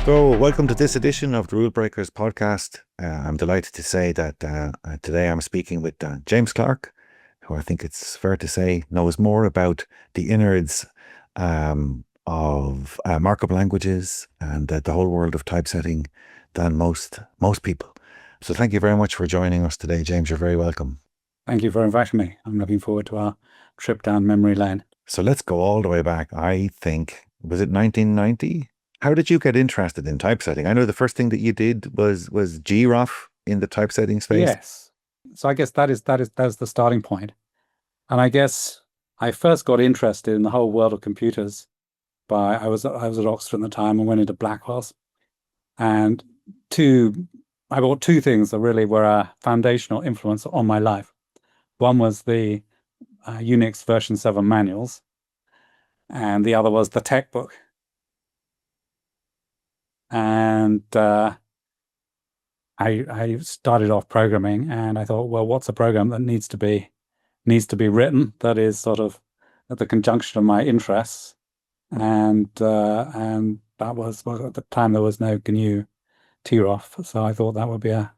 So, welcome to this edition of the Rule Breakers podcast. I'm delighted to say that today I'm speaking with James Clark, who I think it's fair to say knows more about the innards of markup languages and the whole world of typesetting than most people. So, thank you very much for joining us today, James. You're very welcome. Thank you for inviting me. I'm looking forward to our trip down memory lane. So let's go all the way back. I think, was it 1990? How did you get interested in typesetting? I know the first thing that you did was GROF in the typesetting space. Yes. So I guess that's the starting point. And I guess I first got interested in the whole world of computers by I was at Oxford at the time and went into Blackwell's. And I bought two things that really were a foundational influence on my life. One was the Unix version 7 manuals, and the other was the tech book. And I started off programming, and I thought, well, what's a program that needs to be written that is sort of at the conjunction of my interests? And that was, well, at the time there was no GNU TROF, so I thought that would be a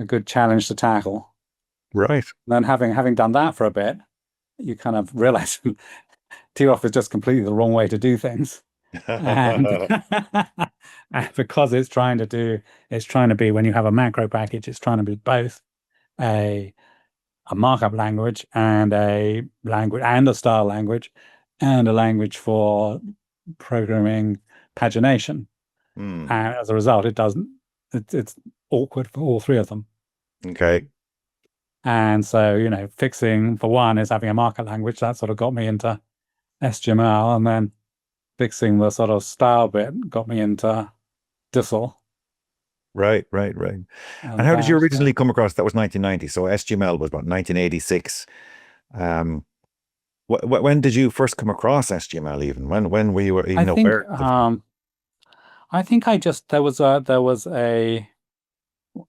good challenge to tackle. Right. And then having done that for a bit, you kind of realize TROF is just completely the wrong way to do things. And because it's trying to be, when you have a macro package, it's trying to be both a markup language and a language and a style language and a language for programming pagination. And as a result, it's awkward for all three of them. Okay. And so, fixing for one is having a markup language. That sort of got me into SGML, and then fixing the sort of style bit got me into DISL. Right. And how did you originally come across? That was 1990. So SGML was about 1986. When did you first come across SGML? Even when were you even aware? I think there was a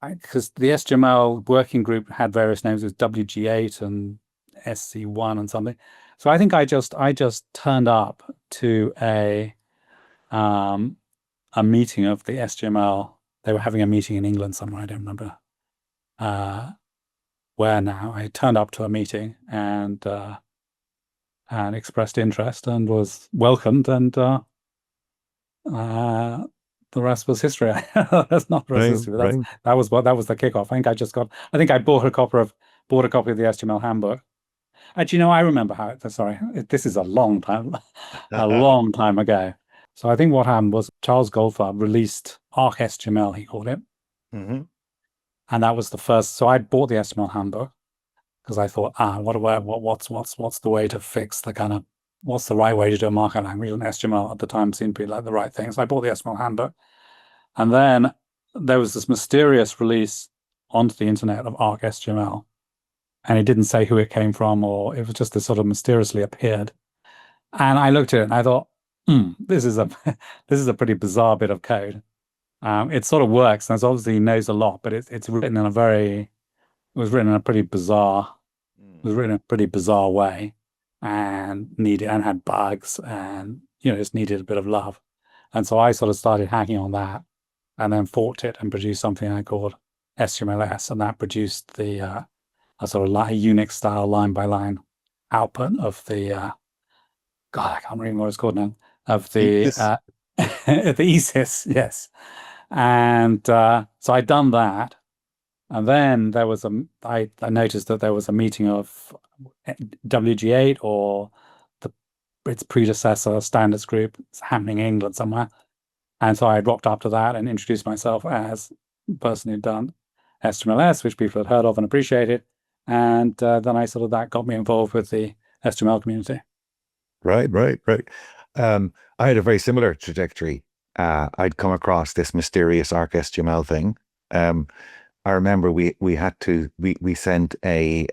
because the SGML working group had various names. It was WG8 and SC1 and something. So I think I just turned up to a meeting of the SGML. They were having a meeting in England somewhere. I don't remember where now. I turned up to a meeting and expressed interest and was welcomed, and the rest was history. That's not the rest of history. Right. That was the kickoff. I think I bought a copy of the SGML handbook. Actually, no, I remember how this is a long time ago. So I think what happened was Charles Goldfarb released Arc SGML, he called it. Mm-hmm. And that was the first. So I bought the SGML handbook because I thought, what's the way to fix what's the right way to do a markup language? And SGML at the time seemed to be like the right thing. So I bought the SGML handbook. And then there was this mysterious release onto the internet of Arc SGML. And it didn't say who it came from, or it was just this sort of mysteriously appeared. And I looked at it and I thought, this is a pretty bizarre bit of code. It sort of works, and it obviously knows a lot, but it's written in a pretty bizarre way, and had bugs, and just needed a bit of love. And so I sort of started hacking on that, and then forked it and produced something I called SGMLS, and that produced the a sort of Unix style line by line output of the I can't remember what it's called now, of the the ESIS, yes. And so I'd done that, and then there was I noticed that there was a meeting of WG8 or its predecessor standards group. It's happening in England somewhere, and so I rocked up to that and introduced myself as the person who'd done SGMLS, which people had heard of and appreciated. And then that got me involved with the SGML community. Right. I had a very similar trajectory. I'd come across this mysterious Arc SGML thing. I remember we sent a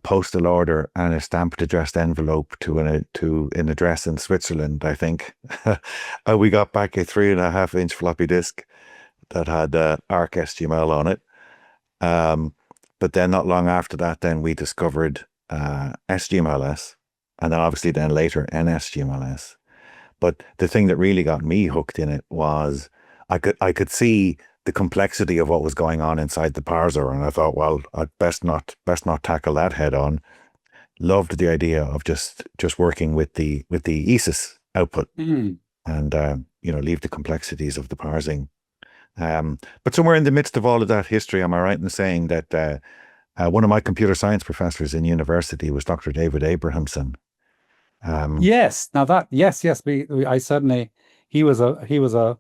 postal order and a stamped addressed envelope to an address in Switzerland, I think. And we got back a 3.5-inch floppy disk that had Arc SGML on it. But then not long after that, then we discovered SGMLS, and then obviously then later NSGMLS. But the thing that really got me hooked in it was I could see the complexity of what was going on inside the parser, and I thought, well, I'd best not tackle that head on. Loved the idea of just working with the ESIS output Mm. and leave the complexities of the parsing. But somewhere in the midst of all of that history, am I right in saying that one of my computer science professors in university was Dr. David Abrahamson? Um, Yes. Now that, yes, yes, I certainly, he was a,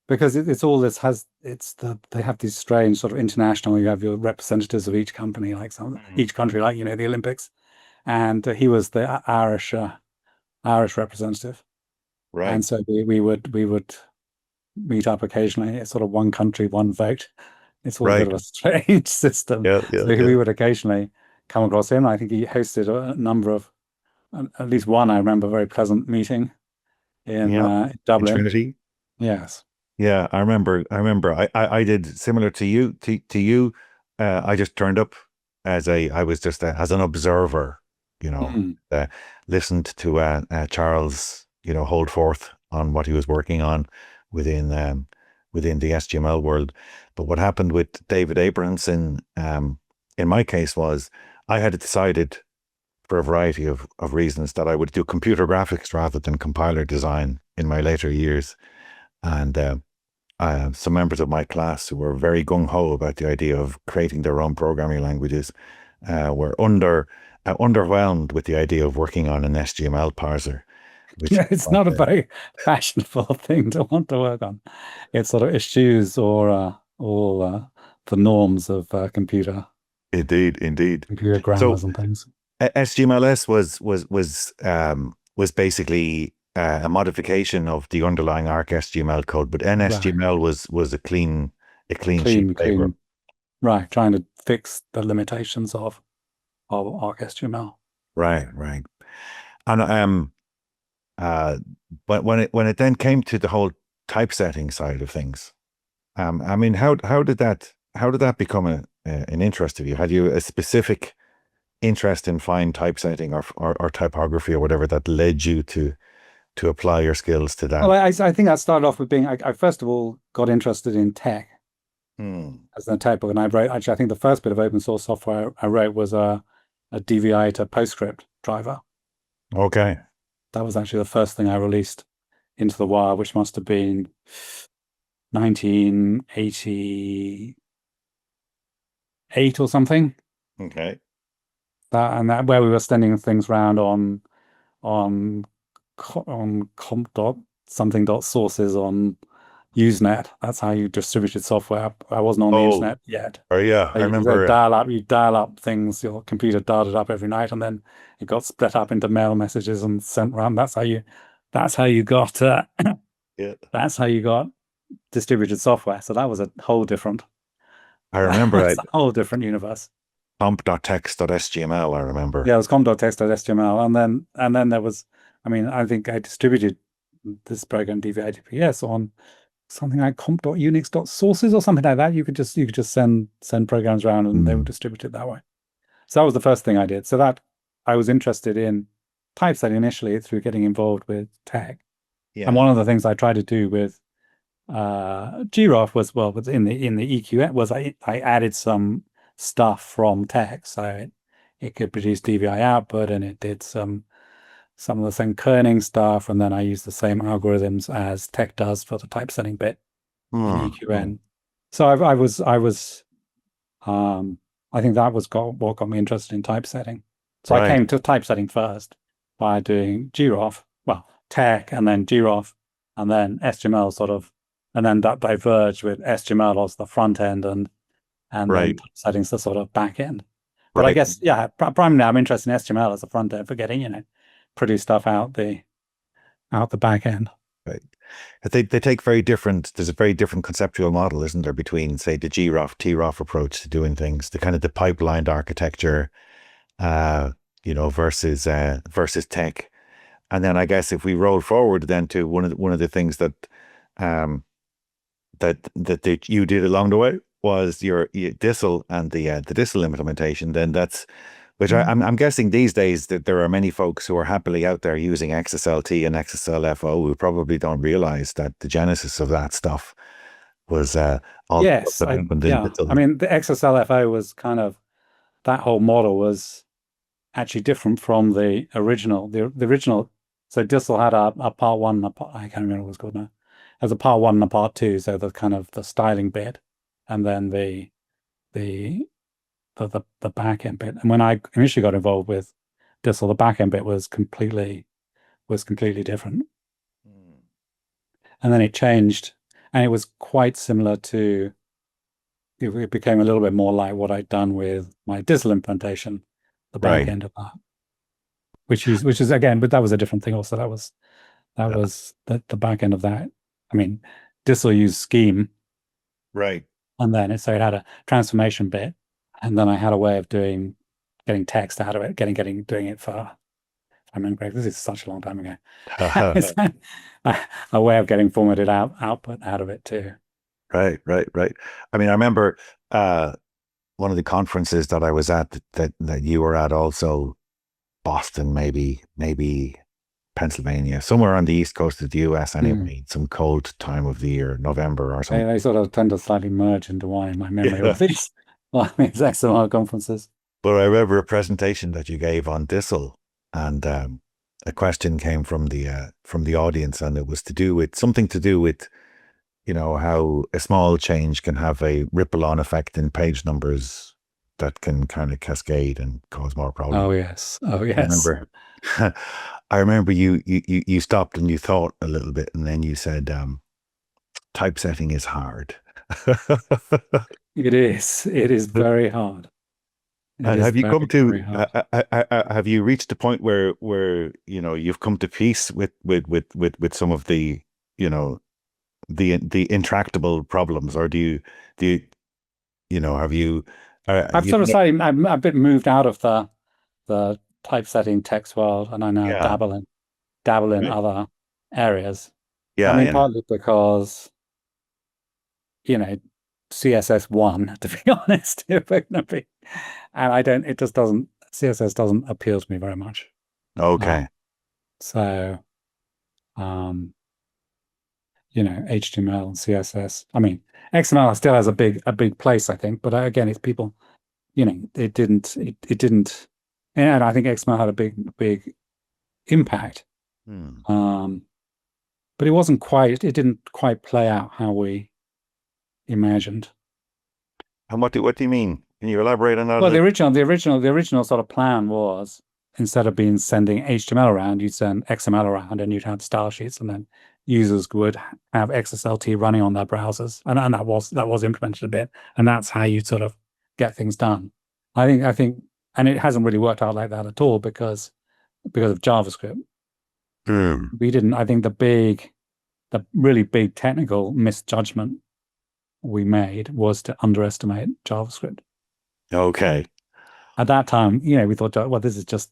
because it's all this has, they have these strange sort of international, you have your representatives of each company, like Mm. each country, like, the Olympics. And he was the Irish representative. right, And so we would meet up occasionally. It's sort of one country, one vote. It's all a bit right. of a strange system. Yeah, yeah, So we yeah. would occasionally come across him. I think he hosted a number of, at least one, I remember, very pleasant meeting Yeah, in in Dublin. Trinity. Yes. Yeah, I remember. I did similar to you. To you, I just turned up I was just as an observer, you know, Mm. uh, listened to Charles, hold forth on what he was working on within within the SGML world. But what happened with David Abramson, in my case, was I had decided for a variety of reasons that I would do computer graphics rather than compiler design in my later years, and some members of my class who were very gung ho about the idea of creating their own programming languages were underwhelmed with the idea of working on an SGML parser, which Yeah, it's not a very fashionable thing to want to work on. It sort of eschews or all the norms of indeed. computer So grammars and things. SGMLS was basically a modification of the underlying Arc SGML code, but Right. NSGML was a clean sheet Clean, of paper. clean. Right. Trying to fix the limitations of ArcHTML. Right, right. And Uh, but when it then came to the whole typesetting side of things, I mean, how did that become an interest of you? Had you a specific interest in fine typesetting or typography or whatever that led you to apply your skills to Well, that? I think that started off with being, I first of all got interested in tech Hmm. as a tech book. And I wrote, actually, I think the first bit of open source software I wrote was a DVI to PostScript driver. Okay. That was actually the first thing I released into the wild, which must have been 1988 or something. Okay. That where we were sending things around on on comp dot something dot sources on Usenet. That's how you distributed software. I wasn't on the Oh, internet yet. or yeah, I You could remember. dial up things, your computer dialed it up every night, and then it got split up into mail messages and sent around. That's how you got, Yeah, that's how you got distributed software. So that was a whole different, I remember. that's a whole different universe. Comp.text.html. I remember. Yeah, it was com.text.html, and then there was, I mean, I think I distributed this program DVI-DPS on something like comp.unix.sources or something like that. You could just send programs around and they would Hmm. distribute it that way. So that was the first thing I did. So that I was interested in typesetting initially through getting involved with tech. And Yeah. one of the things I tried to do with GROF was in the EQN was I added some stuff from tech. So it could produce DVI output and it did some of the same kerning stuff, and then I used the same algorithms as tech does for the typesetting bit in Hmm. Hmm. EQN. So I was um, I think that was what got me interested in typesetting. So I Right. came to typesetting first by doing GROF, well, tech, and then GROF, and then SGML sort of, and then that diverged with SGML as the front end, and then Right. typesetting's the sort of back end. But I Right. guess, yeah, primarily I'm interested in HTML as a front end for getting, pretty stuff out the back end. Right. They take very different. There's a very different conceptual model, isn't there, between say the GROF TROF approach to doing things, the kind of the pipelined architecture, uh, versus tech. And then I guess if we roll forward then to one of the things um that you did along the way was your DISL and the DISL implementation. Then that's Which Mm. I'm guessing these days that there are many folks who are happily out there using XSLT and XSLFO who probably don't realize that the genesis of that stuff was all Yes, that happened in yeah. I Italy. mean, the XSLFO was kind of that whole model was actually different from the original. The original, so Diesel had a part one, and a part, I can't remember what it's called now. As a part one and a part two, so the kind of the styling bit, and then the the back end bit. And when I initially got involved with Diesel, the back end bit was completely different. Mm. And then it changed, and it was quite similar to it became a little bit more like what I'd done with my Diesel implementation, the back Right. end of that, which is again, but that was a different thing also. That Uh, was the back end of that. I mean, Diesel used Scheme, right. and then so it had a transformation bit, and then I had a way of getting text out of it, doing it for. I remember, Greg, this is such a long time ago. It's a way of getting formatted output out of it too. Right, right, right. I mean, I remember uh, one of the conferences that I was at that you were at also, Boston, maybe Pennsylvania, somewhere on the east coast of the US Mm. anyway, some cold time of the year, November or something. They sort of tend to slightly merge into one in my memory Yeah. of these, well, these XML conferences. But I remember a presentation that you gave on Thistle, and a question came from the audience, and it was to do with something to do with, you know, how a small change can have a ripple on effect in page numbers that can kind of cascade and cause more problems. Oh yes. Oh I yes. remember, I remember you stopped and you thought a little bit, and then you said, typesetting is hard. It is. It is very hard. It And is have you come very, to very hard. have you reached a point where you know you've come to peace with some of the, you know, the intractable problems, or do you, you know, have you I've you've sort of ne slightly, I'm a bit moved out of the typesetting text world, and I now yeah, dabble in right, other areas. I yeah, mean, yeah, partly because, you know, CSS one, to be honest, if we're gonna be, and I don't, it just doesn't, CSS doesn't appeal to me very much. Uh, okay, so, um, HTML and CSS. I mean, XML still has a big place, I think, but again, it's people, it didn't, and I think XML had a big impact. hmm. Um, but it didn't quite play out how we imagined. And what do you mean? Can you elaborate on that a Well, little? the original sort of plan was instead of being sending HTML around, you'd send XML around, and you'd have style sheets, and then users would have XSLT running on their browsers, and that was implemented a bit, and that's how you sort of get things done. I think, and it hasn't really worked out like that at all because of JavaScript. Hmm. We didn't. I think the really big technical misjudgment we made was to underestimate JavaScript. Okay. At that time, we thought, well, this is just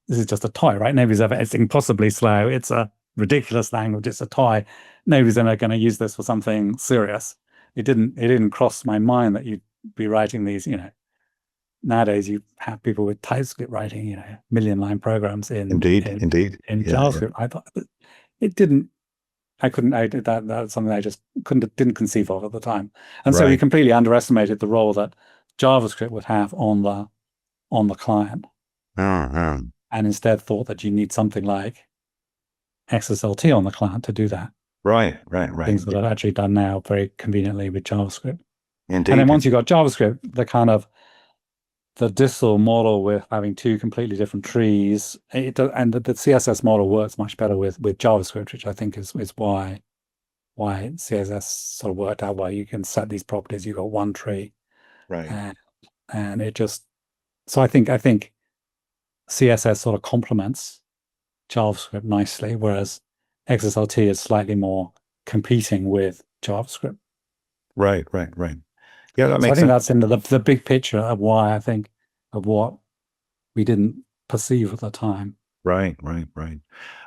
a toy, right? It's impossibly slow. It's a ridiculous language. It's a toy. Nobody's ever going to use this for something serious. It didn't cross my mind that you'd be writing these, nowadays you have people with TypeScript writing, million line programs Indeed, indeed. in Yeah, yeah. JavaScript. I thought it didn't, I couldn't, I did that. That's something I just didn't conceive of at the time. And so we Right. completely underestimated the role that JavaScript would have on the client, Uh-huh. and instead thought that you need something like XSLT on the client to do that. Right, right, right. Things that are actually done now very conveniently with JavaScript. And then Indeed. once you got JavaScript, the DISL model with having two completely different trees, and the CSS model works much better with JavaScript, which I think is why CSS sort of worked out, why you can set these properties. You've got one tree, Right. and it just, so I think CSS sort of complements JavaScript nicely, whereas XSLT is slightly more competing with JavaScript. Right, right, right. Yeah, that So I makes think sense. that's in the big picture of why I think of what we didn't perceive at the time. Right, right, right.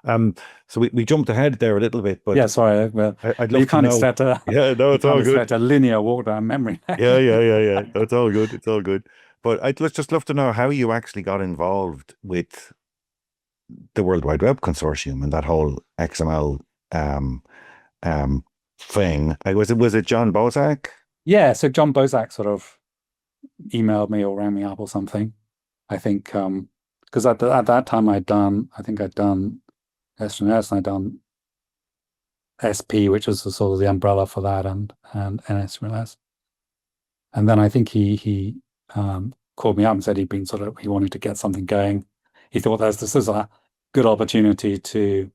Um, so we jumped ahead there a little bit, but Yeah, sorry. Well, I'd you love to can't know. expect a Yeah, no, you it's can't all good. expect a linear walk down memory lane. Yeah, yeah, yeah, yeah. No, it's all good. It's all good. But I'd just love to know how you actually got involved with the World Wide Web Consortium and that whole XML um, um, thing. Was it John Bozak? Yeah, so John Bozak sort of emailed me or rang me up or something. I think because at that time I think I'd done SNS and I'd done SP, which was the sort of the umbrella for that, and NSMLS. And then I think he called me up and said he wanted to get something going. He thought this is a good opportunity to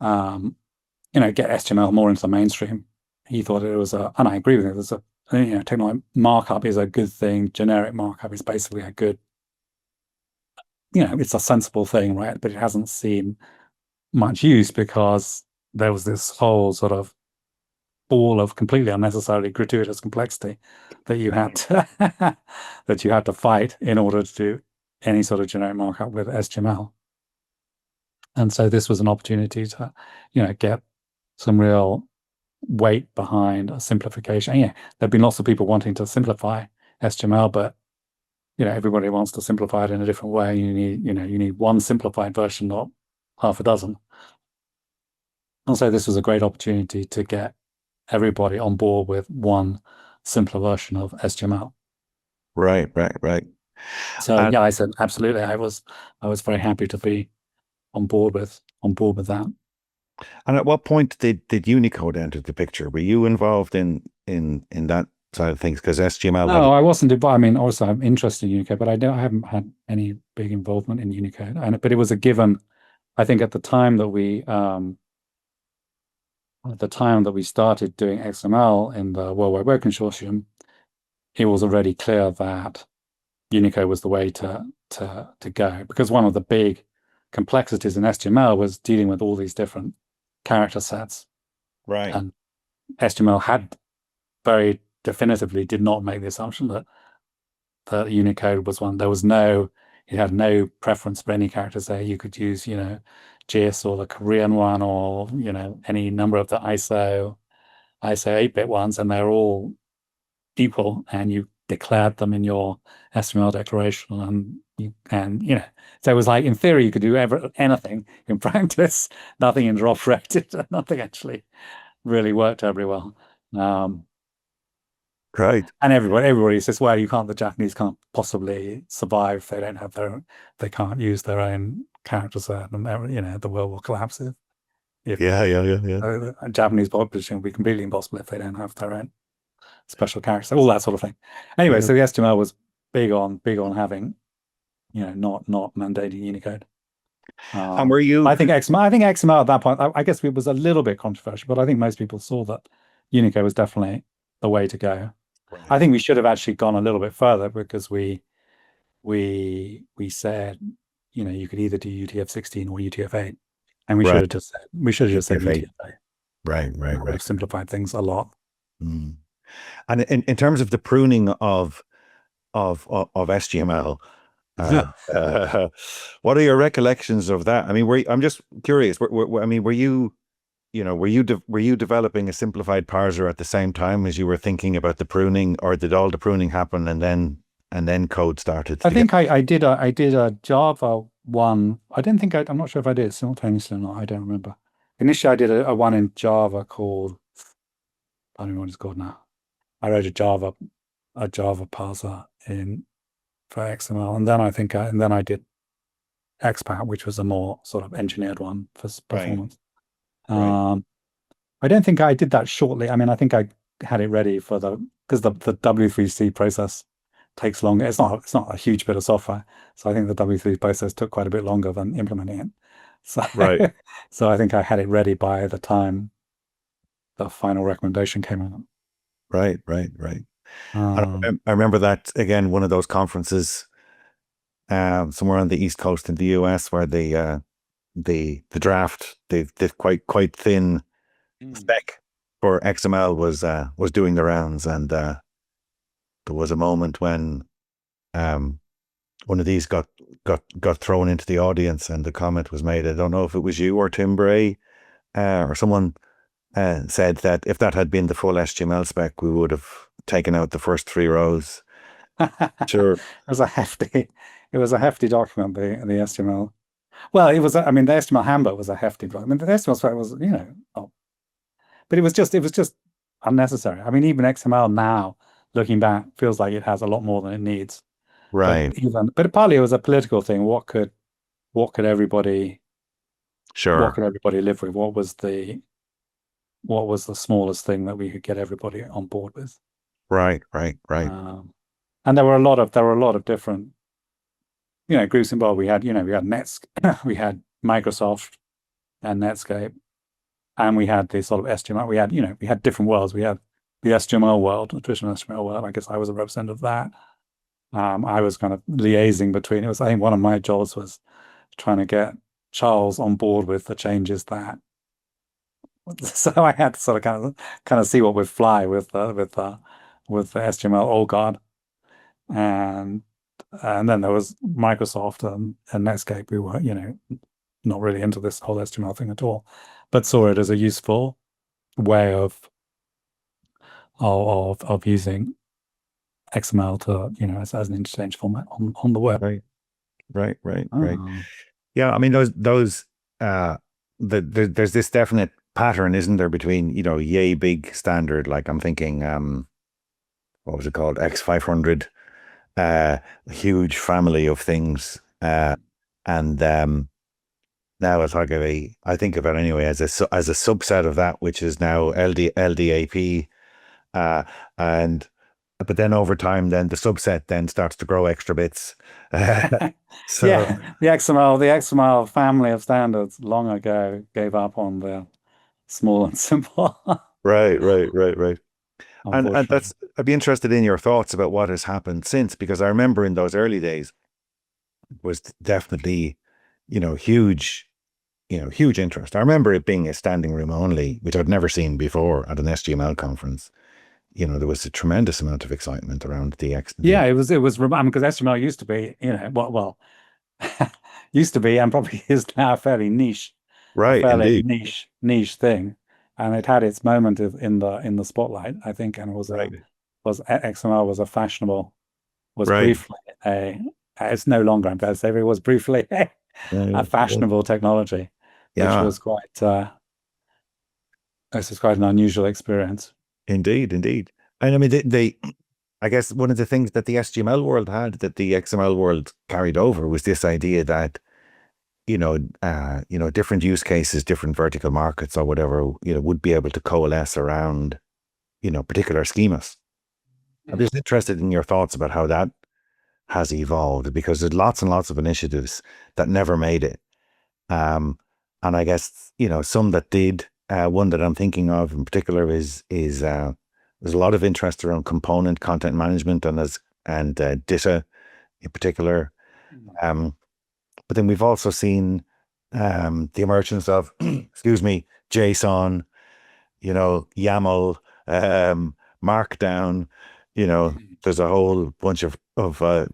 get HTML more into the mainstream. He thought it was and I agree with him. There's technology markup is a good thing. Generic markup is basically a good, it's a sensible thing, right? But it hasn't seen much use because there was this whole sort of ball of completely unnecessarily gratuitous complexity that you had to that you had to fight in order to do any sort of generic markup with HTML. And so this was an opportunity to, get some real weight behind a simplification. And yeah, there've been lots of people wanting to simplify HTML, but everybody wants to simplify it in a different way. You need one simplified version, not half a dozen. And so this was a great opportunity to get everybody on board with one simpler version of HTML. Right, right, right. So And yeah, I said absolutely. I was very happy to be on board with that. and at what point did Unicode enter the picture? Were you involved in that side of things? Because SGML had No, I wasn't. But I mean, also I'm interested in Unicode, but I haven't had any big involvement in Unicode. But it was a given. I think at the time that we started doing XML in the World Wide Web Consortium, it was already clear that Unicode was the way to go, because one of the big complexities in HTML was dealing with all these different character sets, right, and HTML had very definitively did not make the assumption that Unicode was one. It had no preference for any characters there. You could use, JIS or the Korean one, or any number of the ISO 8-bit ones, and they're all equal, and you declared them in your HTML declaration, so it was like in theory you could do anything. In practice, nothing interoperated, and nothing actually really worked very well. Um, right. and everybody says, well, the Japanese can't possibly survive if they don't have they can't use their own character set, and the world will collapse if Yeah, yeah, yeah, yeah, Japanese publishing will be completely impossible if they don't have their own special character, all that sort of thing. Anyway, yeah. so the HTML was big on having, not mandating Unicode. And were you I think XML at that point, I guess it was a little bit controversial, but I think most people saw that Unicode was definitely the way to go. I right, think we should have actually gone a little bit further, because we said, you could either do UTF-16 or UTF-8, and we should right, have just said UTF-8, UTF-8. right, right, That would right. have simplified things a lot. Mm. And in terms of the pruning of SGML, what are your recollections of that? I mean, I'm just curious. I mean, were you developing a simplified parser at the same time as you were thinking about the pruning, or did all the pruning happen and then code started I to get think I did a Java one. I'm not sure if I did it simultaneously or not. I don't remember. Initially, I did a one in Java called, I don't know what it's called now. I wrote a Java parser in for XML, and then I did XPath, which was a more sort of engineered one for right, performance. right, Um, I don't think I did that shortly. I mean, I think I had it ready because the W3C process takes longer. It's not a huge bit of software, so I think the W3 process took quite a bit longer than implementing it. So right, so I think I had it ready by the time the final recommendation came out. right, right, right. And Um, I remember that again, one of those conferences somewhere on the East Coast in the US, where the draft, the quite thin Mm. spec for XML was doing the rounds, and there was a moment when um, one of these got thrown into the audience, and the comment was made. I don't know if it was you or Tim Bray or someone said that if that had been the full HTML spec, we would have taken out the first 3 rows. Sure. It was a hefty document, the HTML. Well, it was, I mean, the HTML handbook was a hefty document. The HTML spec was, oh, but it was just unnecessary. I mean, even XML now, looking back, feels like it has a lot more than it needs. Right. But partly it was a political thing. What could Sure. everybody live with? What was the smallest thing that we could get everybody on board with? Right. Right. Right. And there were a lot of different, groups involved. We had Nets, we had Microsoft and Netscape, and we had the sort of STML. We had different worlds. We had the STML world, the traditional STML world. I guess I was a representative of that. I was kind of liaising between. I think one of my jobs was trying to get Charles on board with the changes that. So I had to sort of kind of see what would fly with the HTML old guard, and then there was Microsoft and Netscape, who were not really into this whole HTML thing at all, but saw it as a useful way of using XML to as an interchange format on the web. Right. Right. Right. Right. Oh. Yeah. I mean, those, there's this definite pattern, isn't there, between, yay big standard, like I'm thinking, what was it called? X500, huge family of things. And, now I think of it anyway as as a subset of that, which is now LDAP. Uh, and, but then over time, then the subset then starts to grow extra bits. So, Yeah, the XML family of standards long ago gave up on the small and simple, right, right, right, right. And unfortunately. I'd be interested in your thoughts about what has happened since, because I remember in those early days was definitely, huge, huge interest. I remember it being a standing room only, which I'd never seen before at an SGML conference. There was a tremendous amount of excitement around Yeah, I mean, because HTML used to be, used to be, and probably is now a right, fairly indeed. niche thing, and it had its moment in the spotlight, I think, and Right, XML was a fashionable, was right. briefly a, it's no longer, I'm glad to say, but it was briefly a Yeah, yeah, fashionable technology, which yeah, was this was quite an unusual experience. indeed, indeed. And I mean, I guess one of the things that the SGML world had that the XML world carried over was this idea that different use cases, different vertical markets or whatever, would be able to coalesce around, particular schemas. I'm Mm. just interested in your thoughts about how that has evolved, because there's lots and lots of initiatives that never made it. Um, and I guess, some that did. One that I'm thinking of in particular is there's a lot of interest around component content management and DITA in particular. Um, but then we've also seen the emergence of, excuse me, JSON, YAML, Markdown. There's a whole bunch of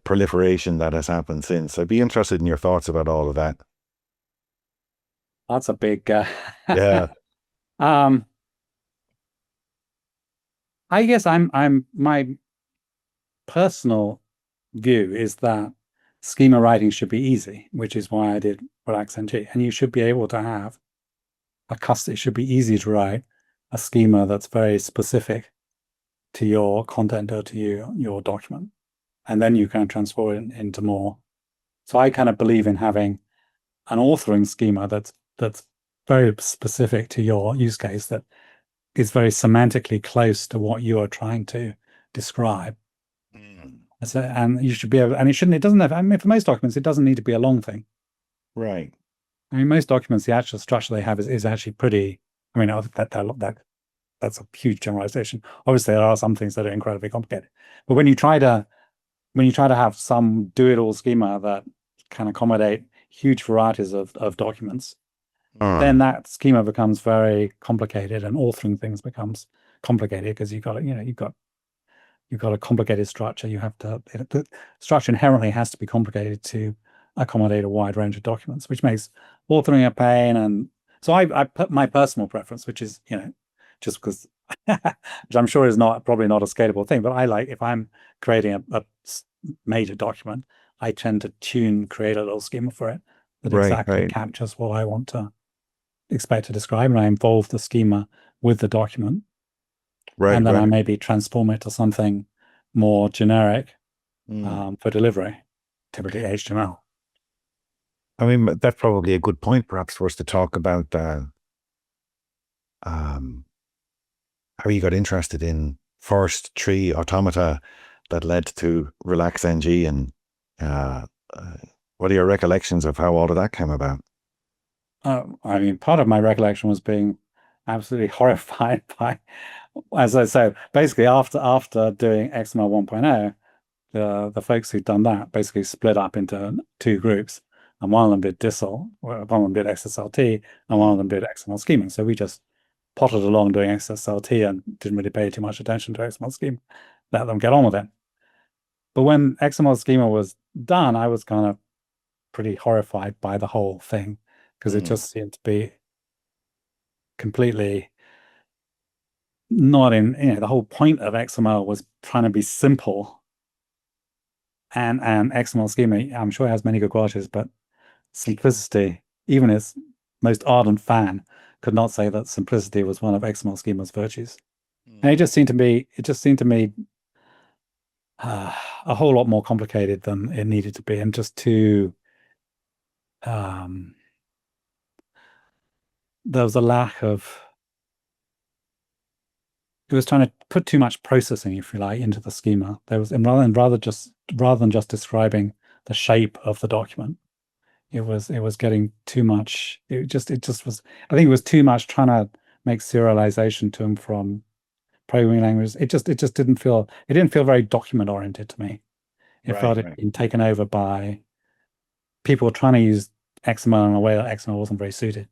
proliferation that has happened since. I'd be interested in your thoughts about all of that. That's a big, Yeah. um, I guess my personal view is that schema writing should be easy, which is why I did Relax NG. And you should be able to have it should be easy to write a schema that's very specific to your content or to your document. And then you can transform it into more. So I kind of believe in having an authoring schema that's very specific to your use case, that is very semantically close to what you are trying to describe. Mm. So, and you should be able, and it doesn't have, I mean, for most documents, it doesn't need to be a long thing. Right. I mean, most documents, the actual structure they have is actually pretty, I mean, that's a huge generalization. Obviously, there are some things that are incredibly complicated, but when you try to have some do-it-all schema that can accommodate huge varieties of documents, then Mm. that schema becomes very complicated, and authoring things becomes complicated because you've got a complicated structure. The structure inherently has to be complicated to accommodate a wide range of documents, which makes authoring a pain. And so I put my personal preference, which is, just because which I'm sure is probably not a scalable thing. But I like, if I'm creating a major document, I tend to create a little schema for it that Right, exactly right, captures what I want to expect to describe, and I involve the schema with the document, right, and then I right. maybe transform it to something more generic Mm. for delivery, typically HTML. I mean, that's probably a good point, perhaps, for us to talk about um, how you got interested in first tree automata that led to RelaxNG, and uh, uh, what are your recollections of how all of that came about? I mean, part of my recollection was being absolutely horrified by, as I say, basically after doing XML 1.0, the folks who'd done that basically split up into two groups, and one of them did DISL, one of them did XSLT, and one Mm. of them did XML schema. So we just potted along doing XSLT and didn't really pay too much attention to XML schema, let them get on with it. But when XML schema was done, I was kind of pretty horrified by the whole thing, because it Mm. just seemed to be completely not in, the whole point of XML was trying to be simple, and XML schema, I'm sure it has many good qualities, but simplicity, even its most ardent fan could not say that simplicity was one of XML schema's virtues. And Mm. it just seemed to me uh, a whole lot more complicated than it needed to be, and just too um, there was a lack of, it was trying to put too much processing, if you like, into the schema. There was, and rather than just describing the shape of the document, it was getting too much. It just was. I think it was too much trying to make serialization to and from programming languages. It just didn't feel very document oriented to me. It felt Right, it had right, been taken over by people trying to use XML in a way that XML wasn't very suited,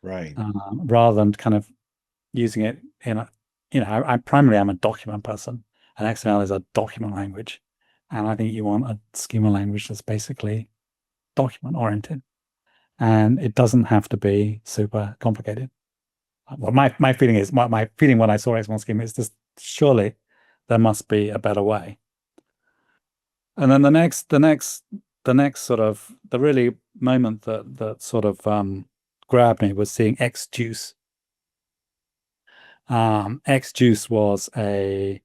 right, rather than kind of using it in a, I primarily am a document person, and XML is a document language. And I think you want a schema language that's basically document oriented, and it doesn't have to be super complicated. Well, my feeling is, my feeling when I saw XML schema is just, surely there must be a better way. And then the next sort of, the really moment that sort of grabbed me was seeing XJuice. XJuice was uh,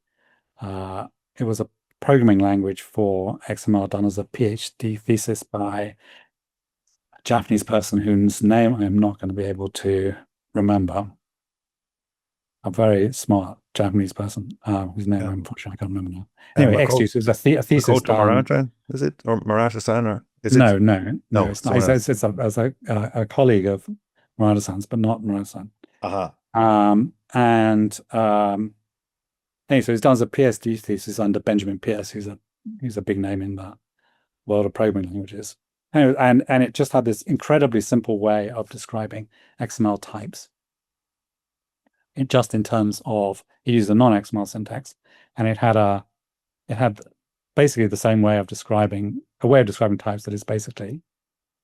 it was a programming language for XML done as a PhD thesis by a Japanese person whose name I am not going to be able to remember. A very smart Japanese person whose name, um, unfortunately, I can't remember now. Anyway, Mako, XJuice was a thesis Makoto done. Murata, is it, or Murata-san, or is it? No, no, no, No, it's not. someone else. It's a colleague of Murata-san's, but not Murata-san. Aha. And anyway, so he's done as a PhD thesis under Benjamin Pierce, who's a big name in the world of programming languages. Anyway, and it just had this incredibly simple way of describing XML types. Just in terms of, it used a non-XML syntax, and it had basically the same way of describing types that is basically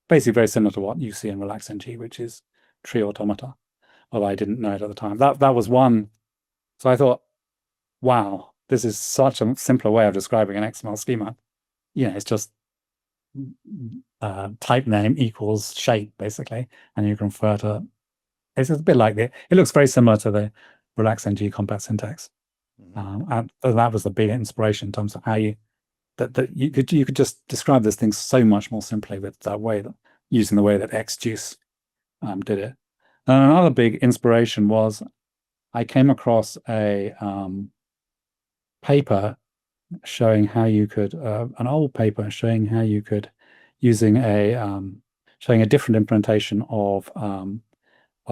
very similar to what you see in RelaxNG, which is tree automata. Although I didn't know it at the time. That was one. So I thought, wow, this is such a simpler way of describing an XML schema. It's just type name equals shape, basically, and you can refer to. It's a bit like it looks very similar to the RelaxNG compat syntax. Mhm. And that was the big inspiration in terms of how that you could just describe this thing so much more simply with that way, that using the way that XJuice did it. And another big inspiration was, I came across a paper showing how you could, an old paper showing how you could, using showing a different implementation of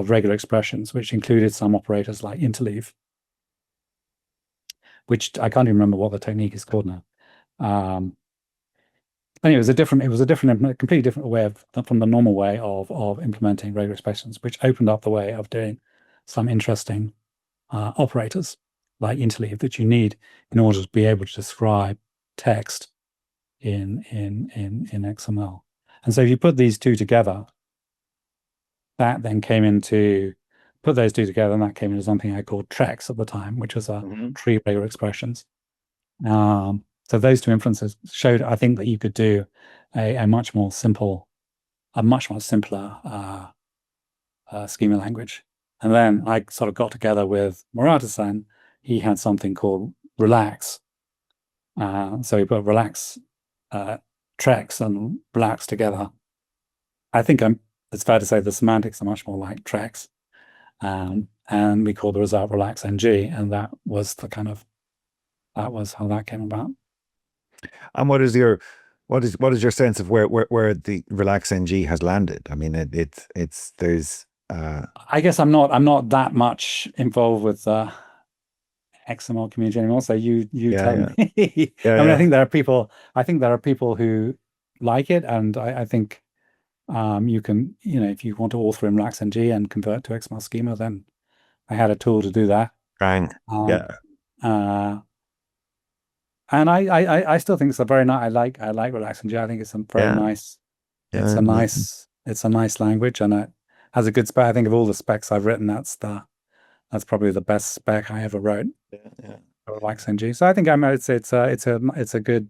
regular expressions, which included some operators like interleave, which I can't even remember what the technique is called now. Anyway, it was a completely different way from the normal way of implementing regular expressions, which opened up the way of doing some interesting operators like interleave that you need in order to be able to describe text in XML. And so if you put these two together, that then came into put those two together, and that came into something I called TREX at the time, which was a Hmm. tree regular expressions. So those two influences showed, I think, that you could do a much more simple, a much more simpler schema language. And then I sort of got together with Murata-san. He had something called Relax. So we put Relax, Trex and Relax together. I think it's fair to say the semantics are much more like Trex. And we called the result Relax NG, and that was that was how that came about. And what is your sense of where the Relax NG has landed? I mean, it's there's I guess I'm not that much involved with XML community anymore. So you yeah, tell yeah, me. yeah, I mean, yeah, I think there are people who like it, and I think you can, if you want to author in RacksNG and convert to XML schema, then I had a tool to do that. bang, Um, yeah, uh, and I still think it's a very nice. I like RelaxNG. I think it's a very yeah, nice. yeah, yeah, It's a nice language, and it has a good spec. I think of all the specs I've written, that's probably the best spec I ever wrote yeah, yeah. for RelaxNG. So I think it's a good.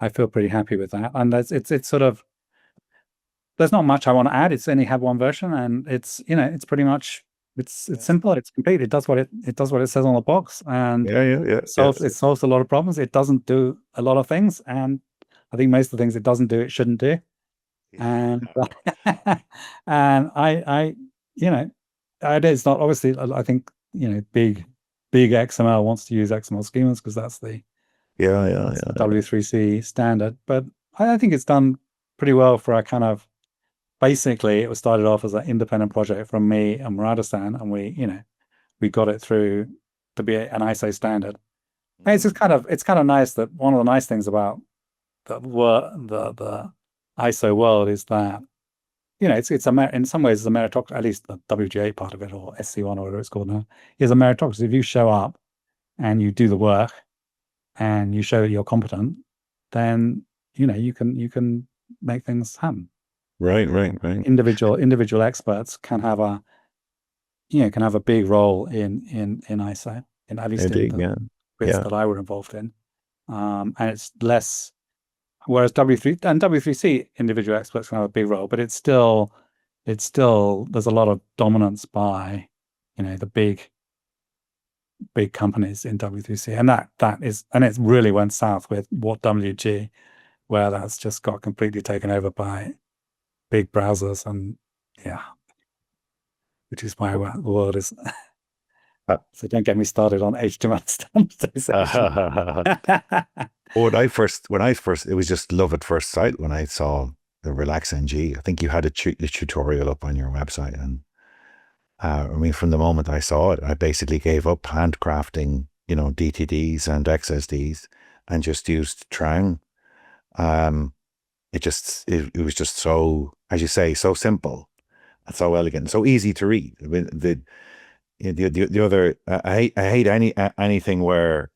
I feel pretty happy with that, and it's sort of there's not much I want to add. It's only had one version, and it's pretty much it's simple. It's complete. It does what it says on the box, and Yeah, yeah, yeah, yeah, it solves a lot of problems. It doesn't do a lot of things, and I think most of the things it doesn't do, it shouldn't do. And and you know, it's not obviously. I think big XML wants to use XML schemas because yeah, that's the yeah, W3C standard. But I think it's done pretty well for a kind of basically it was started off as an independent project from me and Murata-san, and we got it through to be an ISO standard. And yeah. it's kind of nice that one of the nice things about the ISO world is that it's in some ways it's a meritocracy. At least the WGA part of it, or SC1 or whatever it's called now, is a meritocracy. If you show up and you do the work and you show that you're competent, then you can make things happen. Right, right, right. Individual experts can have a big role in ISO, in at least in Indeed, the yeah, bits yeah. that I were involved in. And it's less, whereas W3C individual experts can have a big role, but it's still there's a lot of dominance by the big companies in W3C, and it really went south with what WG, where that's just got completely taken over by big browsers, and yeah, which is why the world is. Uh, So don't get me started on HTML standardization. when I first, it was just love at first sight when I saw the Relax NG. I think you had a tutorial up on your website, and I mean, from the moment I saw it, I basically gave up handcrafting, DTDs and XSDs, and just used Trang. Um, it was just so, as you say, so simple and so elegant, so easy to read. I mean, the other I hate anything where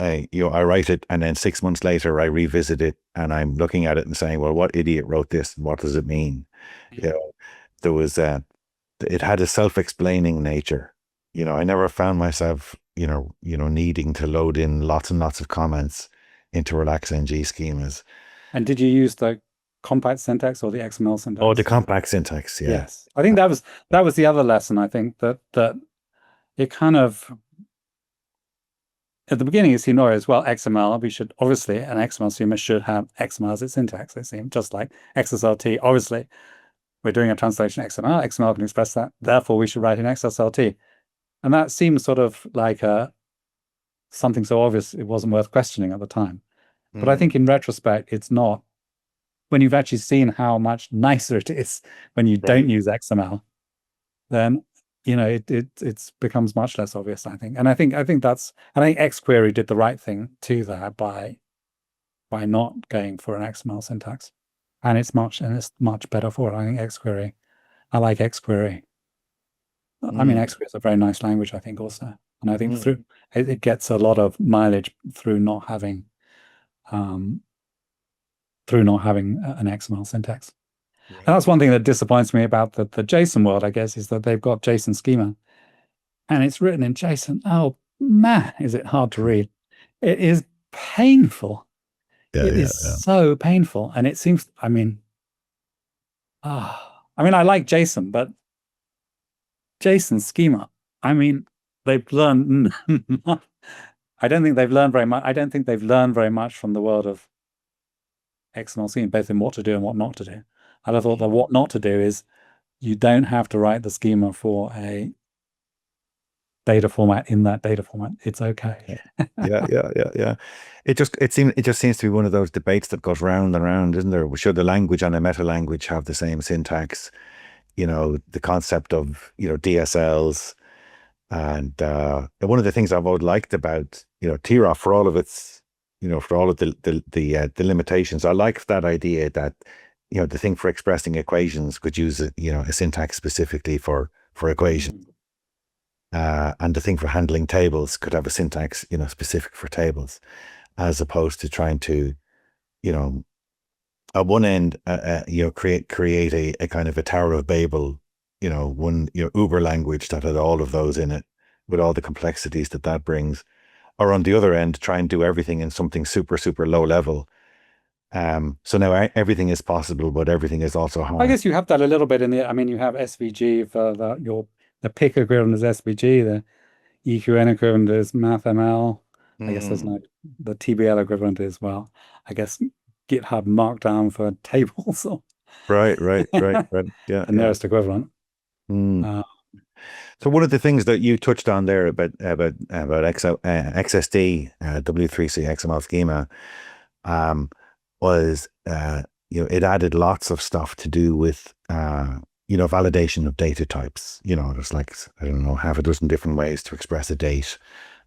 I write it and then 6 months later I revisit it and I'm looking at it and saying, well, what idiot wrote this and what does it mean? You know, there was it had a self-explaining nature. I never found myself needing to load in lots and lots of comments into Relax NG schemas. And did you use the compact syntax or the XML Oh, the syntax? compact syntax, yeah. Yes. I think that was the other lesson. I think that it kind of at the beginning it seemed as well, XML, we should obviously an XML schema should have XML as its syntax. It seemed just like XSLT. Obviously, we're doing a translation XML. XML can express that. Therefore, we should write in XSLT. And that seems sort of like something so obvious it wasn't worth questioning at the time. But I Mm, think in retrospect, it's not. When you've actually seen how much nicer it is when you don't right. use XML, then it becomes much less obvious, I think. And I think XQuery did the right thing to that by not going for an XML syntax. And it's much better for it. I think XQuery. I like XQuery. I mean, Mm, XQuery is a very nice language, I think, also. And I think mm. it gets a lot of mileage um, through not having an XML syntax. And Right. that's one thing that disappoints me about the JSON world, I guess, is that they've got JSON schema and it's written in JSON. Oh man, is it hard to read? It is painful. Yeah, It yeah, is yeah. so painful. And it seems, I mean, I like JSON, but JSON schema, I mean, they've learned, I don't think they've learned very much. I don't think they've learned very much from the world of XML schema, both in what to do and what not to do. And I thought that what not to do is you don't have to write the schema for a data format in that data format. It's okay. Yeah, yeah, yeah, yeah. It just seems to be one of those debates that goes round and round, isn't there? Should the language and a meta language have the same syntax? You know, the concept of, DSLs. And one of the things I've always liked about, TROF, for all of its, for all of the limitations, I like that idea that, the thing for expressing equations could use a syntax specifically for equations. Mm. And the thing for handling tables could have a syntax, specific for tables, as opposed to trying to, you know, at one end, create a kind of a Tower of Babel, one, Uber language that had all of those in it, with all the complexities that that brings, or on the other end, try and do everything in something super, super low level. So now everything is possible, but everything is also I hard. guess you have that a little bit in the, I mean, you have SVG for the pick equivalent is SVG, the EQN equivalent is MathML. I guess there's Mm. no, the TBL equivalent is, well, I guess GitHub Markdown for tables or Right, right, right, the right. Yeah, yeah. nearest equivalent. Mm. Uh, So one of the things that you touched on there about XSD, W3C XML schema, um, was it added lots of stuff to do with validation of data types. There's like, I don't know, half a dozen different ways to express a date,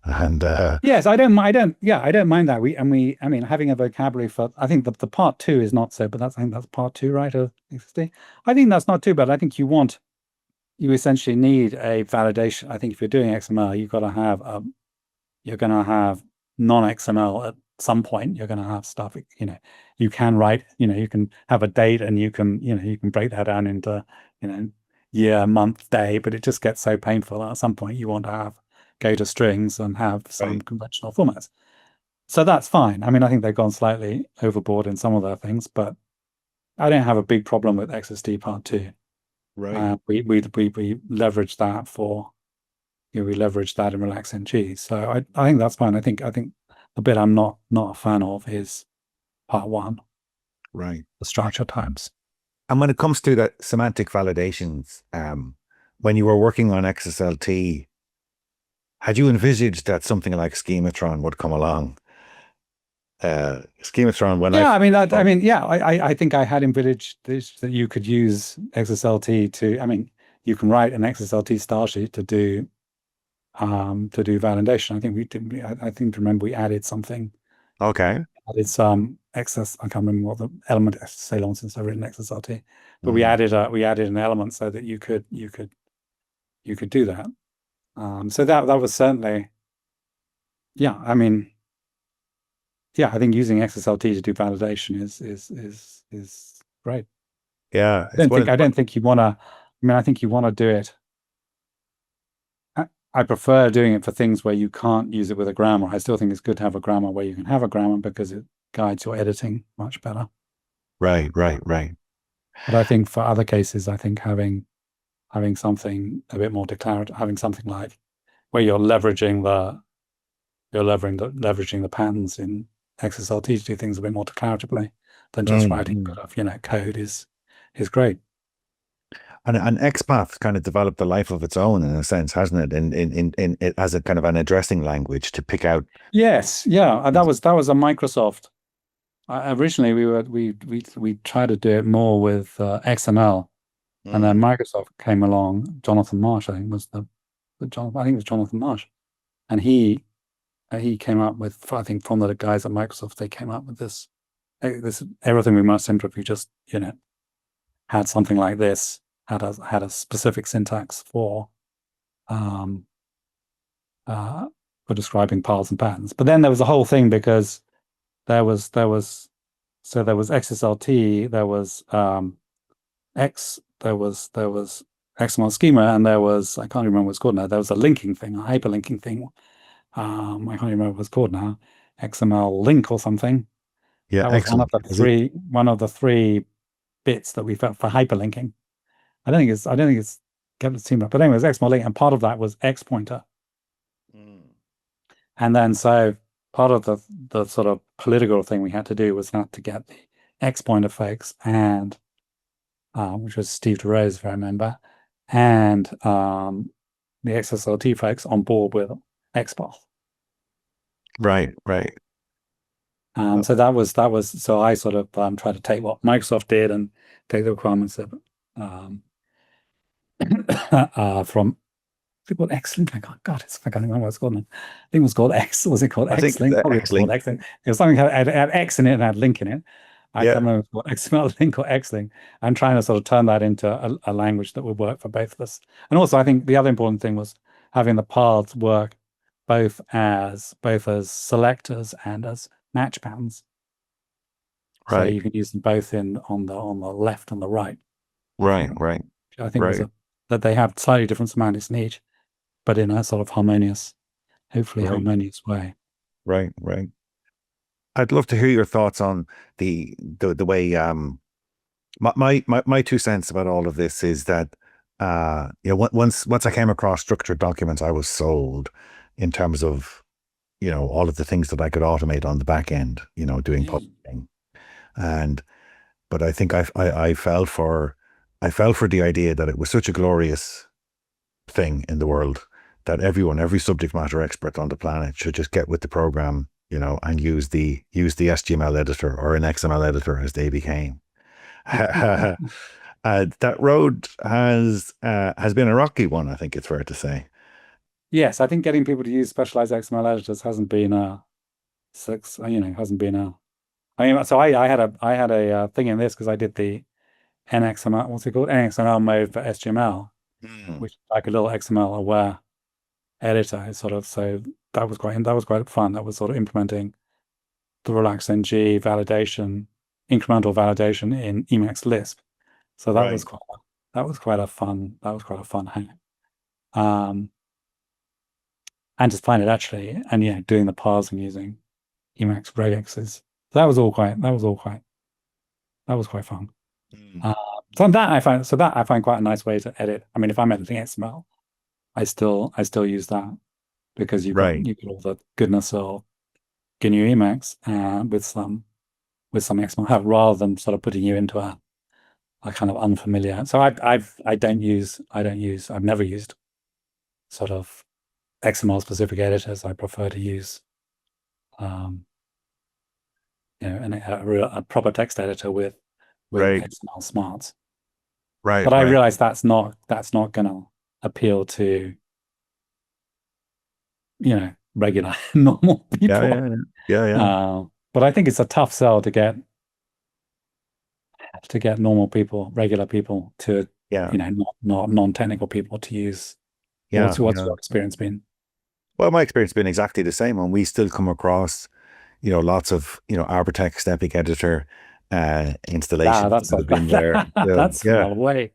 and yes, I don't mind that. I mean, having a vocabulary for, I think the part two is not so, but I think that's part two, right? Of XSD. I think that's not too bad. I think you essentially need a validation. I think if you're doing XML, you're going to have non-XML at some point. You're going to have stuff, you can write, you can have a date and you can break that down into, year, month, day, but it just gets so painful. At some point, you want to go to strings and have some right, conventional formats. So that's fine. I mean, I think they've gone slightly overboard in some of their things, but I don't have a big problem with XSD part two. right, We leverage that for we leverage that in Relax NG. So I think that's fine. I think the bit I'm not a fan of is part one, right. the structure types. And when it comes to that semantic validations, when you were working on XSLT, had you envisaged that something like schematron would come along? Schematron, when I, Yeah, I oh, mean, yeah, I think I had envisaged this that you could use XSLT to, I mean, you can write an XSLT style sheet to do validation. I think we did. I think to remember we okay. added some excess. I can't remember what the element. It's so long since I've written XSLT, but Mm, we added an element so that you could do that. So that was certainly, yeah. I mean, yeah. I think using XSLT to do validation is great. yeah, it's one of I don't think you want to. I mean, I think you want to do it. I prefer doing it for things where you can't use it with a grammar. I still think it's good to have a grammar where you can have a grammar because it guides your editing much better. right, right, right. But I think for other cases, I think having something a bit more declarative, having something like where you're leveraging the patterns in XSLT to do things a bit more declaratively than just Mm, writing mm. code is great. And XPath kind of developed the life of its own in a sense, hasn't it? In it as a kind of an addressing language to pick out. Yes, yeah, that was a Microsoft. Originally, we tried to do it more with XML, and then Mm, Microsoft came along. Jonathan Marsh, I think, was I think it was Jonathan Marsh, and he came up with, I think, from the guys at Microsoft, they came up with this everything we must enter if you just had something like this, had a specific syntax um uh for describing piles and patterns. But then there was a whole thing because there was XSLT, there was there was XML schema, and there was, I can't remember what it's called now. There was a linking thing, a hyperlinking thing. I can't remember what it's called now. XML link or something. Yeah, That was excellent. Is it? one of the three bits that we felt for hyperlinking. I don't think it's kept the team up. But anyways, XML link, and part of that was X pointer. Mm. And then so part of the sort of political thing we had to do was not to get the X pointer folks and which was Steve DeRose, if I remember, and the XSLT folks on board with XPath. Right, right. Oh, So so I sort of tried to take what Microsoft did and take the requirements of from it called X-Link? I can't, God, I can't remember what it's called now. I think it was called X. Was it called I think X-Link? Probably it was called X-Link. X-Link. It was something that had X in it and had link in it. I Yeah, can't remember what XML link or X-Link. I'm trying to sort of turn that into a language that would work for both of us. And also, I think the other important thing was having the paths work both as selectors and as match patterns. So right, you can use them both in on the left and the right, if you right, like. right, Which I think was right, that they have slightly different semantics in each, but in a sort of harmonious, hopefully right, harmonious way. right, right. I'd love to hear your thoughts on the way my 2 cents about all of this is that once I came across structured documents, I was sold in terms of all of the things that I could automate on the back end, doing Mm. publishing. And but I think I fell for the idea that it was such a glorious thing in the world that every subject matter expert on the planet should just get with the program, and use the HTML editor or an XML editor as they became. That road has been a rocky one, I think it's fair to say. Yes, I think getting people to use specialized XML editors hasn't been a hasn't been a. I mean, so I had a thing in this because I did the NXML, what's it called? NXML mode for HTML, Mm. which is like a little XML aware editor. It's sort of so that was quite fun. That was sort of implementing the relaxed ng validation, incremental validation in Emacs Lisp. So Right, that was quite a fun hack. Um, and just find it actually, and yeah, doing the parsing using Emacs regexes. That was quite fun. mm. Uh, so that I find quite a nice way to edit. I mean, if I'm editing XML, I still use that because Right. you've got all the goodness of GNU Emacs and with some XML have rather than sort of putting you into a kind of unfamiliar. So I've never used sort of XML specific editors. I prefer to use um, a proper text editor with Right, XML smarts. right, But I right. realize that's not going to appeal to regular normal Yeah, people. yeah, yeah, yeah, yeah, But I think it's a tough sell to get normal people, regular people to yeah, not non-technical people to use. yeah, What's yeah. your experience been? Well, my experience has been exactly the same, and we still come across, lots of, Arbortext Epic Editor Ah, installations that's that a have been there. So, that's yeah, well away.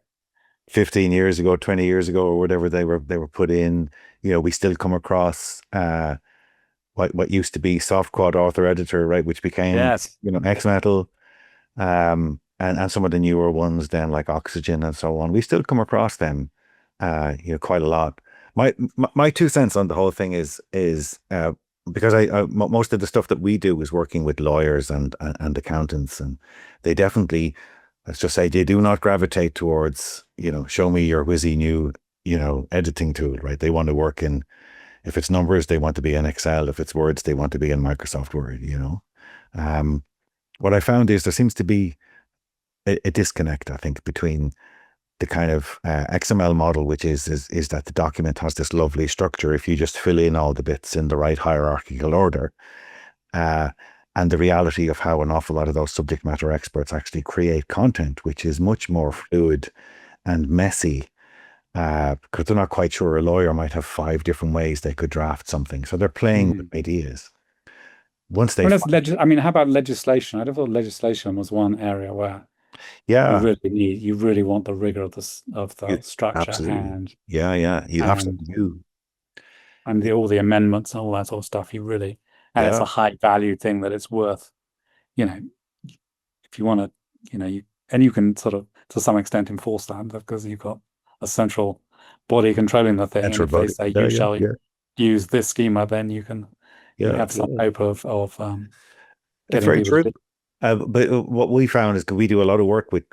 15 years ago, 20 years ago, or whatever they were put in. We still come across what used to be soft quad author editor, right, which became, Yes. XMetal, and some of the newer ones then like Oxygen and so on. We still come across them, quite a lot. My 2 cents on the whole thing is because most of the stuff that we do is working with lawyers and accountants, and they definitely, let's just say, they do not gravitate towards, show me your whizzy new, editing tool, right? They want to work in, if it's numbers, they want to be in Excel. If it's words, they want to be in Microsoft Word. Um, what I found is there seems to be a disconnect, I think, between the kind of XML model, which is that the document has this lovely structure if you just fill in all the bits in the right hierarchical order, uh, and the reality of how an awful lot of those subject matter experts actually create content, which is much more fluid and messy, because they're not quite sure. A lawyer might have 5 different ways they could draft something, so they're playing with Mhm. ideas. Once they Well, find, I mean, how about legislation? I thought legislation was one area where Yeah, You really want the rigor of of you, the structure absolutely. Yeah, yeah, you and absolutely do. all the amendments and all that sort of stuff. You really, and it's Yeah, a high value thing that it's worth, you know, if you want to, and you can sort of to some extent enforce that because you've got a central body controlling the thing. And enter if they body. say Yeah, you yeah, shall yeah, use this schema, then you yeah, have some yeah. hope of It's getting very people to true. do. But what we found is 'cause we do a lot of work with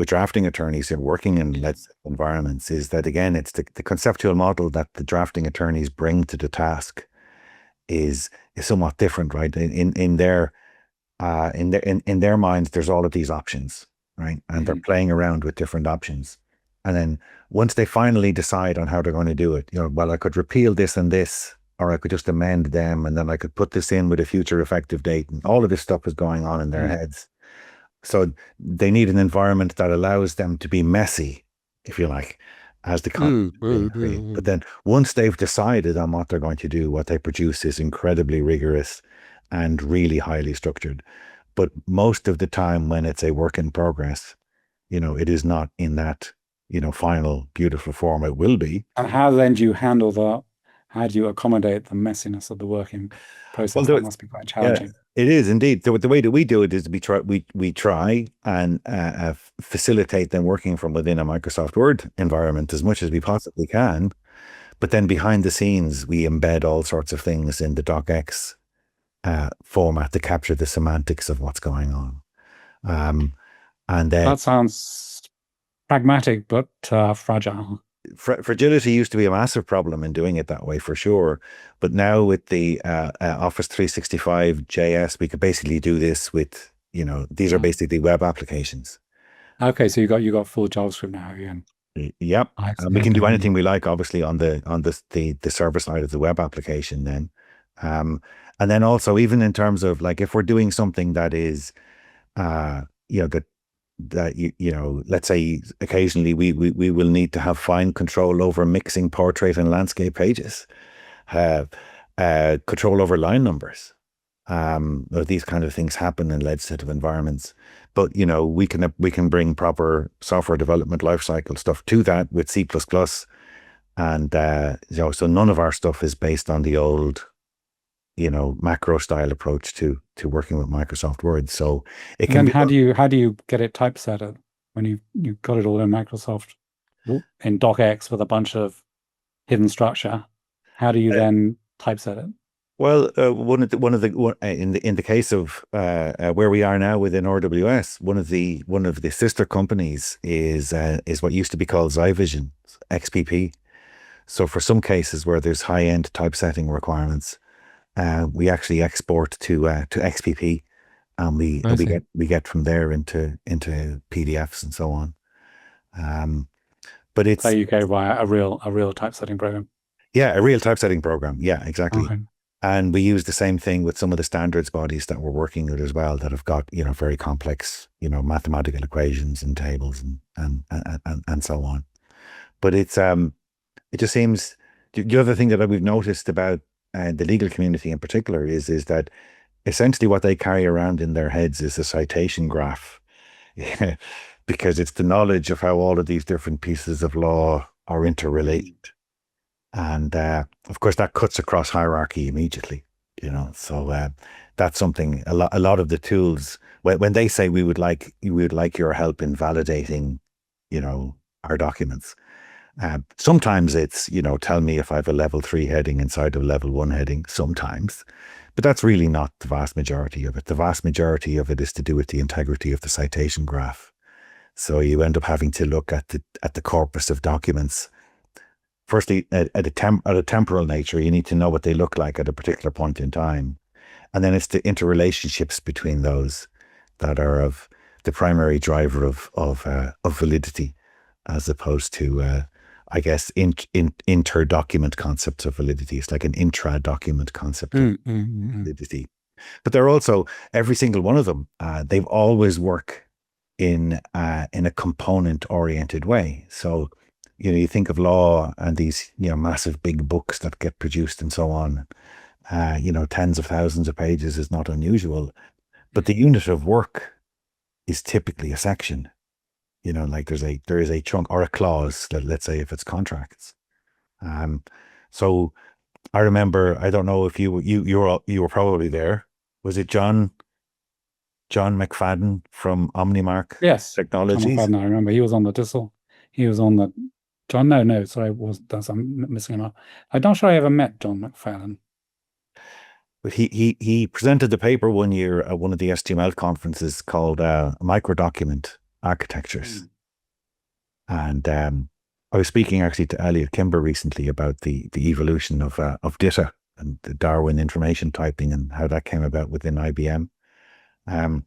drafting attorneys and working in Yeah. let's say, environments. Is that again? It's the conceptual model that the drafting attorneys bring to the task is somewhat different, right? In their minds, there's all of these options, right? And they're Mhm. playing around with different options. And then once they finally decide on how they're going to do it, well, I could repeal this and this, or I could just amend them, and then I could put this in with a future effective date. And all of this stuff is going on in their Mm. heads. So they need an environment that allows them to be messy, if you like, as the content Mm, is being mm, created. But mm. then once they've decided on what they're going to do, what they produce is incredibly rigorous and really highly structured. But most of the time when it's a work in progress, it is not in that, final beautiful form. It will be. And how then do you handle the? How do you accommodate the messiness of the working Well, process? That must be quite yeah, challenging. it is indeed. The way that we do it is we try and facilitate them working from within a Microsoft Word environment as much as we possibly can. But then behind the scenes, we embed all sorts of things in the docx format to capture the semantics of what's going on. Um, and then That sounds pragmatic but fragile. fragility used to be a massive problem in doing it that way for sure. But now with the Office 365 JS, we could basically do this with, these are Yeah. basically web applications. Okay, so you got full JavaScript now again. Yep. I And we see. can do Okay. anything we like, obviously, on the server side of the web application then. Um, and then also, even in terms of like, if we're doing something that is, uh, let's say occasionally we will need to have fine control over mixing portrait and landscape pages, have control over line numbers. These kind of things happen in legislative environments, but we can bring proper software development lifecycle stuff to that with C++, and so none of our stuff is based on the old macro style approach to working with Microsoft Word. So it And can then be how do you get it typesetted when you got it all in Microsoft in docx with a bunch of hidden structure? How do you uh, then typeset it? well, in the case of where we are now within RWS, one of the sister companies is what used to be called Xivision XPP. So for some cases where there's high end typesetting requirements, we actually export to XPP, and we I we see. get from there into PDFs and so on. Um, but So it's you go via a real typesetting program. yeah, a real typesetting program. Yeah, exactly. Okay. And we use the same thing with some of the standards bodies that we're working with as well, that have got, very complex, mathematical equations and tables and so on. But it just seems the other thing that we've noticed about the legal community in particular is that essentially what they carry around in their heads is a citation graph. Yeah, because it's the knowledge of how all of these different pieces of law are interrelated. And of course, that cuts across hierarchy immediately, So that's something a lot of the tools, when they say we would like your help in validating, our documents. Sometimes it's, tell me if I have a level 3 heading inside of level 1 heading, sometimes. But that's really not the vast majority of it. The vast majority of it is to do with the integrity of the citation graph. So you end up having to look at the corpus of documents. Firstly, at a temporal nature, you need to know what they look like at a particular point in time. And then it's the interrelationships between those that are of the primary driver of validity, as opposed to, I guess, inter-document concepts of validity. It's like an intra-document concept of validity. But they're also, every single one of them, they've always work in a component oriented way. So, you think of law and these, massive big books that get produced and so on. Tens of thousands of pages is not unusual, but the unit of work is typically a section. Like there is a chunk or a clause, let's say if it's contracts. Um, so I remember, I don't know if you were probably there. Was it John McFadden from Omnimark Yes, John Technologies? McFadden, I remember. He was on the Thistle. He was on the John. No, no, sorry, I'm missing him out. I'm not sure I ever met John McFadden. But he presented the paper one year at one of the STML conferences called Microdocument Architectures. Mm. And I was speaking actually to Elliot Kimber recently about the evolution of DITA and the Darwin information typing and how that came about within IBM. Um,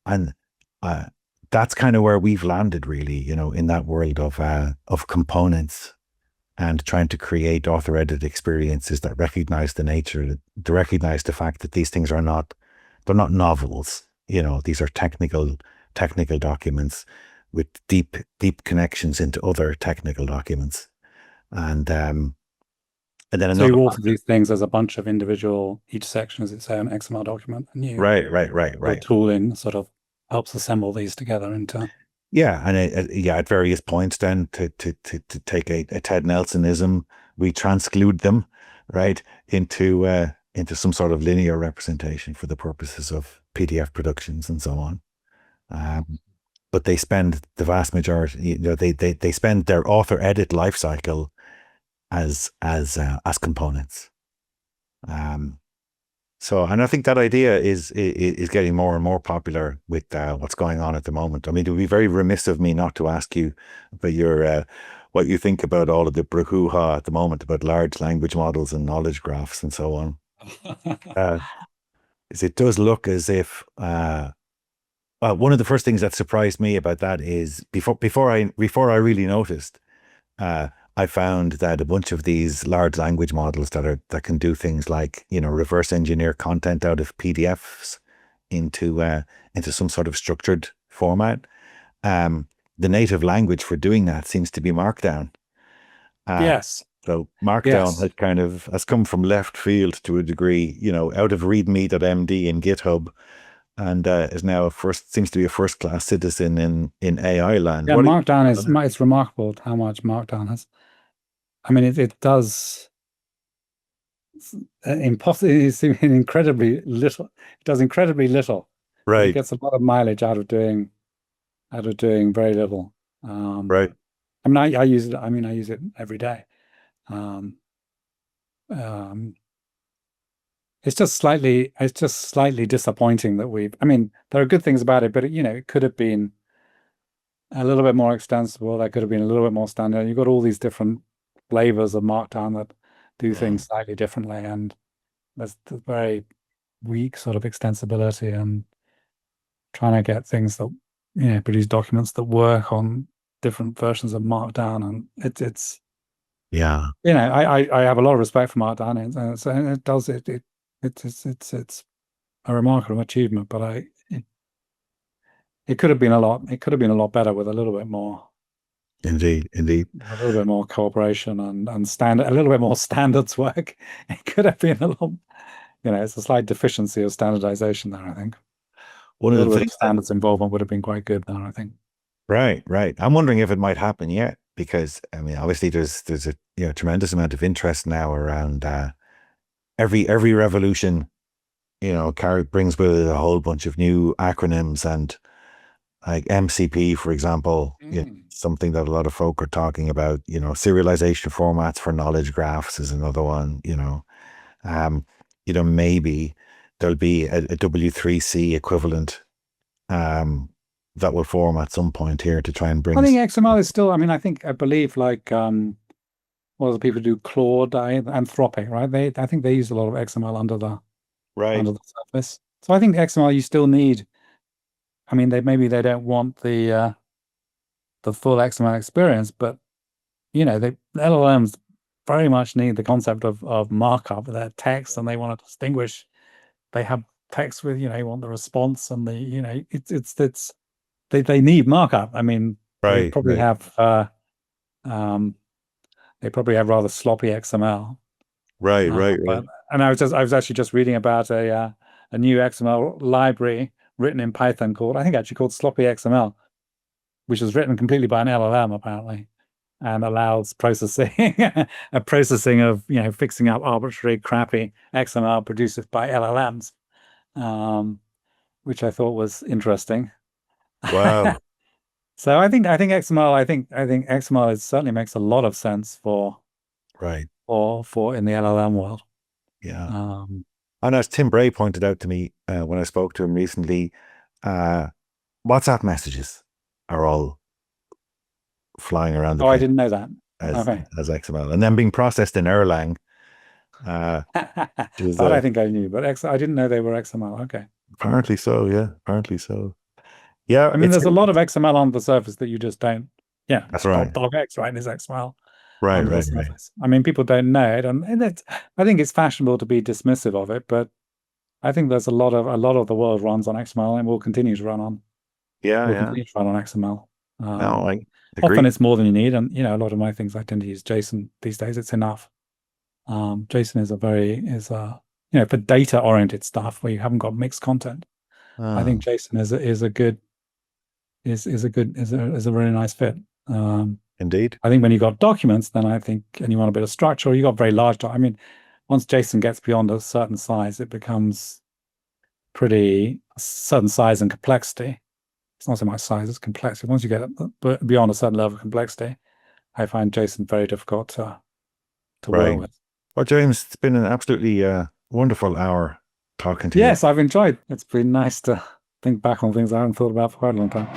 and uh, that's kind of where we've landed, really, in that world of components and trying to create author-edited experiences that recognize the nature, to recognize the fact that these things they're not novels. These are technical documents with deep connections into other technical documents. And then So you another water one. these things as a bunch of individual, each section is its own XML document, and you build Right. tooling sort of helps assemble these together into. Yeah, and yeah, at various points, then to take a Ted Nelsonism, we transclude them, right, into some sort of linear representation for the purposes of PDF productions and so on. But they spend the vast majority, they spend their author edit life cycle as components. Um, and I think that idea is getting more and more popular with what's going on at the moment. I mean, it would be very remiss of me not to ask you about what you think about all of the brouhaha at the moment about large language models and knowledge graphs and so on. Uh, is it does look as if one of the first things that surprised me about that is before I really noticed, uh, I found that a bunch of these large language models that can do things like reverse engineer content out of PDFs into some sort of structured format. The native language for doing that seems to be Markdown. Uh, Yes, so Markdown yes. has come from left field to a degree, out of README.md in GitHub, and is now seems to be a first class citizen in AI land. Yeah, What do you Markdown think is of that? it's remarkable how much Markdown has. I mean, it does impossibly incredibly little. It does incredibly little, but it Right, gets a lot of mileage out of doing very little. Um, right. I mean, I use it. I mean, I use it every day. Um, um, it's just slightly disappointing that I mean, there are good things about it, but it could have been a little bit more extensible. That could have been a little bit more standard. You've got all these different flavors of Markdown that do things slightly differently, and there's the very weak sort of extensibility and trying to get things that produce documents that work on different versions of Markdown, and it's Yeah, I have a lot of respect for Markdown, and it does it's a remarkable achievement, but it could have been a lot. It could have been a lot better with indeed, indeed. a little bit more cooperation and standard, a little bit more standards work. It could have been a lot. It's a slight deficiency of standardization there, I think. One A of the little bit of things that standards involvement would have been quite good there, I think. right. I'm wondering if it might happen yet, because I mean, obviously there's a tremendous amount of interest now around every revolution, brings with it a whole bunch of new acronyms and like MCP, for example, Mm. something that a lot of folk are talking about. Serialization formats for knowledge graphs is another one. Um, maybe there'll be a W3C equivalent um, that will form at some point here to try and I bring. think XML is still, I mean, I believe like what do people do? Claude, Anthropic, right? I think they use a lot of XML Right, under the surface. So I think XML you still need. I mean, maybe they don't want the full XML experience, but the LLMs very much need the concept of markup of their text, and they want to distinguish. They have text with, you want the response and the, it's they need markup. I mean, they right, probably right, have um they probably have rather sloppy XML. right, right, But right. and I was actually just reading about a new XML library written in Python called, I think actually called sloppy XML, which was written completely by an LLM apparently, and allows processing a processing of fixing up arbitrary crappy XML produced by LLMs, which I thought was interesting. Wow. So I think XML I think XML certainly makes a lot of sense Right. for in the LLM world. Yeah. Um, And as Tim Bray pointed out to me when I spoke to him recently, uh, WhatsApp messages are all flying around the oh, I place didn't know that. as Okay. XML, and then being processed in Erlang. Which is That I think I knew, but I didn't know they were XML. Okay. apparently so. Yeah, apparently so. Yeah, I mean, it's there's a lot of XML on the surface that you just don't. Yeah, that's right. docx, right, is XML Right, on the right, right. surface. I mean, people don't know it, and I think it's fashionable to be dismissive of it, but I think there's a lot of the world runs on XML and will continue to run on Yeah, will yeah. continue to run on XML. No, I Often agree. it's more than you need, and a lot of my things I tend to use JSON these days. It's enough. JSON for data oriented stuff where you haven't got mixed content. I Ah, think JSON is a really nice fit. indeed. I think when you got documents, then I think, and you want a bit of structure, or you got very large. I mean, once JSON gets beyond a certain size, it becomes pretty certain size and complexity. It's not so much size; it's complexity. Once you get beyond a certain level of complexity, I find JSON very difficult to work Right. with. Well, James, it's been an absolutely wonderful hour talking to you. Yes, I've enjoyed. It's been nice to think back on things I haven't thought about for quite a long time.